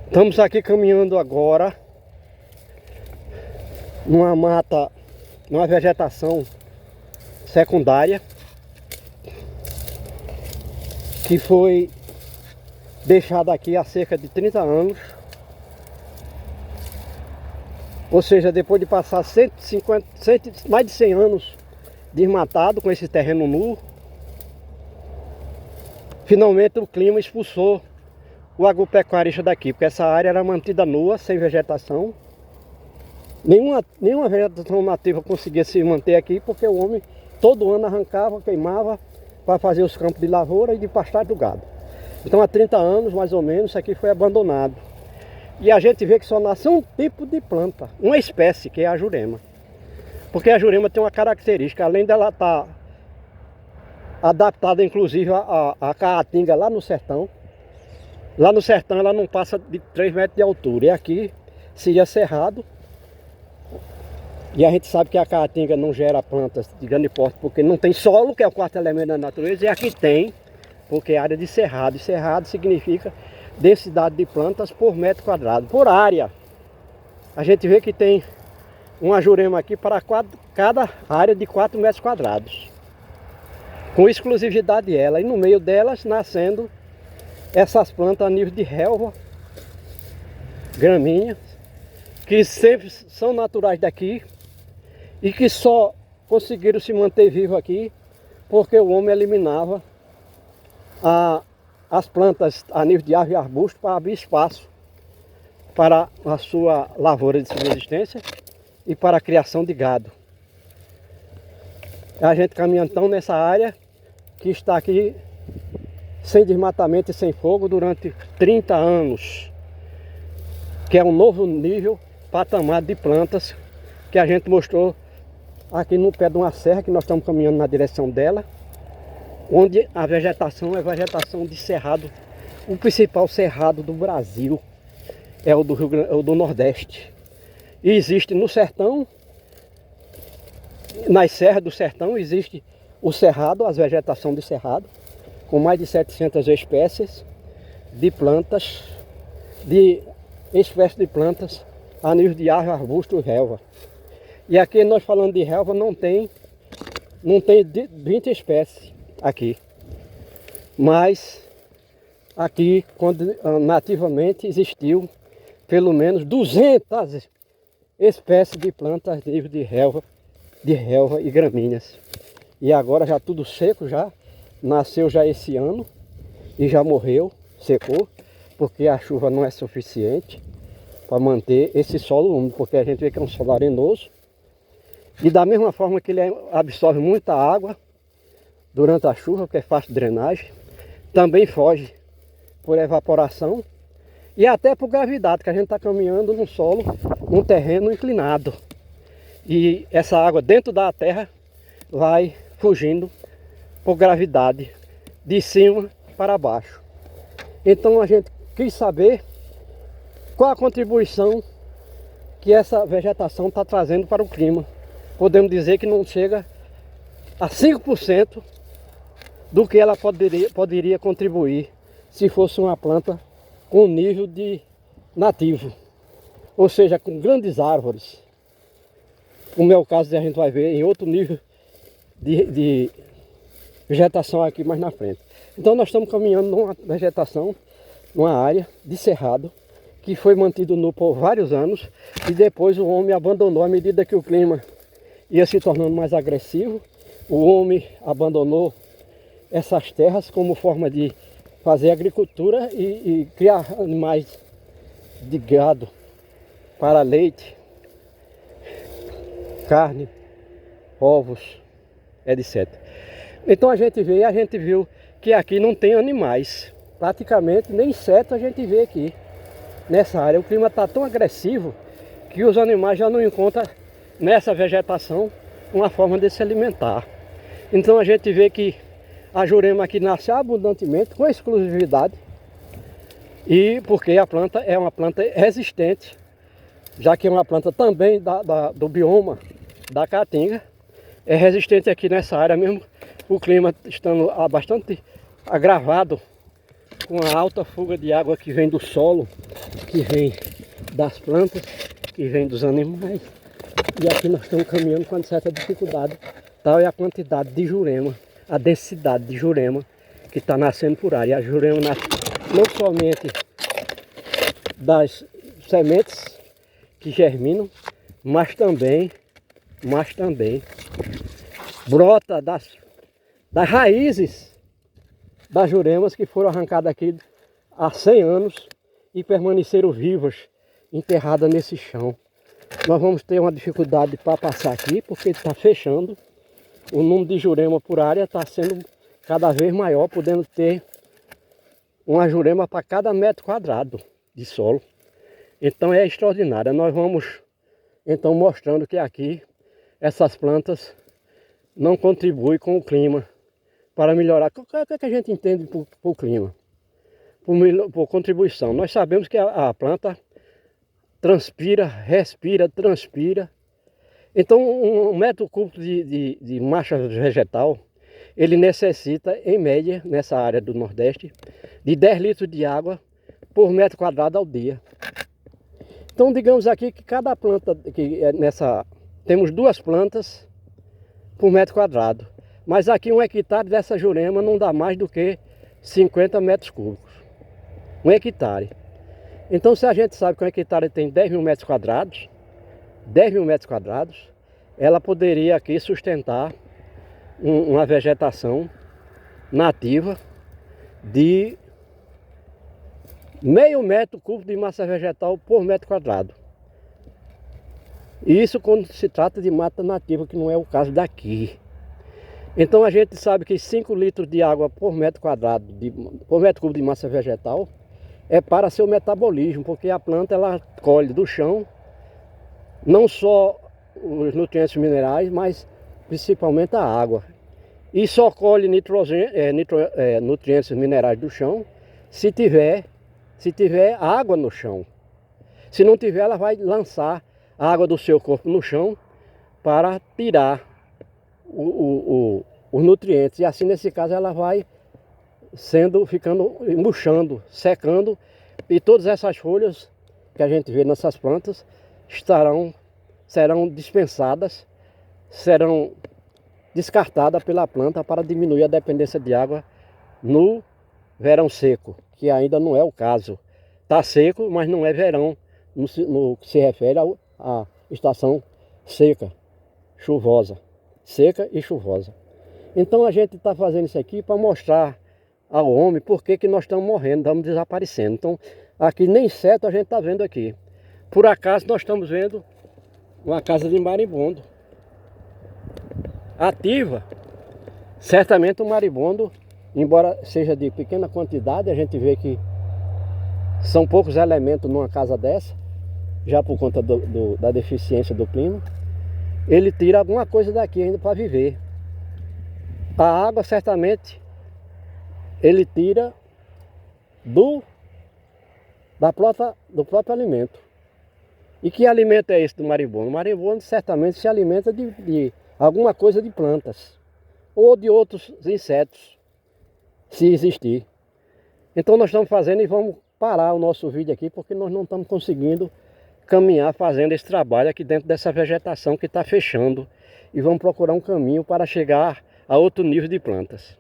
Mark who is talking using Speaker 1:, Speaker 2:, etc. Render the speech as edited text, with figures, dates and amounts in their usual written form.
Speaker 1: Estamos aqui caminhando agora numa mata, numa vegetação secundária que foi deixada aqui há cerca de 30 anos. Ou seja, depois de passar mais de 100 anos desmatado com esse terreno nu, finalmente o clima expulsou o agropecuarista daqui, porque essa área era mantida nua, sem vegetação. Nenhuma vegetação nativa conseguia se manter aqui, porque o homem todo ano arrancava, queimava para fazer os campos de lavoura e de pastagem do gado. Então há 30 anos mais ou menos isso aqui foi abandonado. E a gente vê que só nasce um tipo de planta, uma espécie, que é a jurema. Porque a jurema tem uma característica, além dela estar adaptada inclusive à caatinga lá no sertão. Lá no sertão ela não passa de 3 metros de altura. E aqui seria cerrado. E a gente sabe que a caatinga não gera plantas de grande porte porque não tem solo, que é o quarto elemento da natureza. E aqui tem, porque é área de cerrado. E cerrado significa densidade de plantas por metro quadrado, por área. A gente vê que tem uma jurema aqui para cada área de 4 metros quadrados. Com exclusividade ela. E no meio delas nascendo essas plantas a nível de relva, gramíneas, que sempre são naturais daqui e que só conseguiram se manter vivos aqui porque o homem eliminava as plantas a nível de árvore e arbusto para abrir espaço para a sua lavoura de subsistência e para a criação de gado. A gente caminha então nessa área que está aqui sem desmatamento e sem fogo durante 30 anos, que é um novo nível, patamar de plantas que a gente mostrou aqui no pé de uma serra, que nós estamos caminhando na direção dela, onde a vegetação é vegetação de cerrado. O principal cerrado do Brasil é o do Nordeste. E existe no sertão, nas serras do sertão, existe o cerrado, as vegetação de cerrado, com mais de 700 espécies de plantas, a nível de árvore, arbusto e relva. E aqui nós falando de relva não tem 20 espécies aqui. Mas aqui, quando nativamente existiu pelo menos 200 espécies de plantas a nível de relva e gramíneas. E agora já tudo seco já. Nasceu já esse ano e já morreu, secou, porque a chuva não é suficiente para manter esse solo úmido, porque a gente vê que é um solo arenoso. E da mesma forma que ele absorve muita água durante a chuva, porque é fácil de drenagem, também foge por evaporação e até por gravidade, que a gente está caminhando num solo, num terreno inclinado. E essa água dentro da terra vai fugindo por gravidade, de cima para baixo. Então a gente quis saber qual a contribuição que essa vegetação está trazendo para o clima. Podemos dizer que não chega a 5% do que ela poderia contribuir se fosse uma planta com nível de nativo. Ou seja, com grandes árvores. Como é o caso, a gente vai ver em outro nível de vegetação aqui mais na frente. Então nós estamos caminhando numa vegetação, numa área de cerrado, que foi mantido nu por vários anos e depois o homem abandonou à medida que o clima ia se tornando mais agressivo. O homem abandonou essas terras como forma de fazer agricultura e criar animais de gado para leite, carne, ovos, etc. Então a gente viu que aqui não tem animais, praticamente nem insetos a gente vê aqui nessa área. O clima está tão agressivo que os animais já não encontram nessa vegetação uma forma de se alimentar. Então a gente vê que a jurema aqui nasce abundantemente, com exclusividade, e porque a planta é uma planta resistente, já que é uma planta também do bioma da caatinga, é resistente aqui nessa área mesmo. O clima estando bastante agravado com a alta fuga de água que vem do solo que vem das plantas, que vem dos animais. E aqui nós estamos caminhando com certa dificuldade. Tal é a quantidade de jurema, a densidade de jurema que está nascendo por área. A jurema nasce não somente das sementes que germinam, mas também brota das raízes das juremas que foram arrancadas aqui há 100 anos e permaneceram vivas, enterradas nesse chão. Nós vamos ter uma dificuldade para passar aqui, porque está fechando. O número de jurema por área está sendo cada vez maior, podendo ter uma jurema para cada metro quadrado de solo. Então é extraordinário. Nós vamos então mostrando que aqui essas plantas não contribuem com o clima para melhorar. O que a gente entende por clima? Por contribuição. Nós sabemos que a planta transpira, respira, transpira. Então, um metro cúbico de massa vegetal, ele necessita, em média, nessa área do Nordeste, de 10 litros de água por metro quadrado ao dia. Então, digamos aqui que cada planta, temos 2 plantas por metro quadrado. Mas aqui 1 hectare dessa jurema não dá mais do que 50 metros cúbicos. 1 hectare. Então, se a gente sabe que 1 hectare tem 10 mil metros quadrados, ela poderia aqui sustentar uma vegetação nativa de meio metro cúbico de massa vegetal por metro quadrado. Isso quando se trata de mata nativa, que não é o caso daqui. Então a gente sabe que 5 litros de água por metro quadrado, por metro cúbico de massa vegetal, é para seu metabolismo, porque a planta ela colhe do chão não só os nutrientes minerais, mas principalmente a água. E só colhe nutrientes minerais do chão se tiver água no chão. Se não tiver, ela vai lançar a água do seu corpo no chão para tirar os nutrientes. E assim, nesse caso, ela vai ficando murchando, secando, e todas essas folhas que a gente vê nessas plantas serão dispensadas, serão descartadas pela planta para diminuir a dependência de água no verão seco, que ainda não é o caso. Está seco, mas não é verão no que se refere à estação seca, chuvosa, seca e chuvosa. Então a gente está fazendo isso aqui para mostrar ao homem por que nós estamos morrendo, estamos desaparecendo. Então aqui nem certo a gente está vendo aqui. Por acaso nós estamos vendo uma casa de marimbondo ativa. Certamente o marimbondo, embora seja de pequena quantidade, a gente vê que são poucos elementos numa casa dessa, já por conta da deficiência do clima, ele tira alguma coisa daqui ainda para viver. A água certamente ele tira do próprio alimento. E que alimento é esse do marimbondo? O marimbondo certamente se alimenta de alguma coisa de plantas ou de outros insetos, se existir. Então nós estamos fazendo e vamos parar o nosso vídeo aqui, porque nós não estamos conseguindo caminhar fazendo esse trabalho aqui dentro dessa vegetação que está fechando, e vamos procurar um caminho para chegar a outro nível de plantas.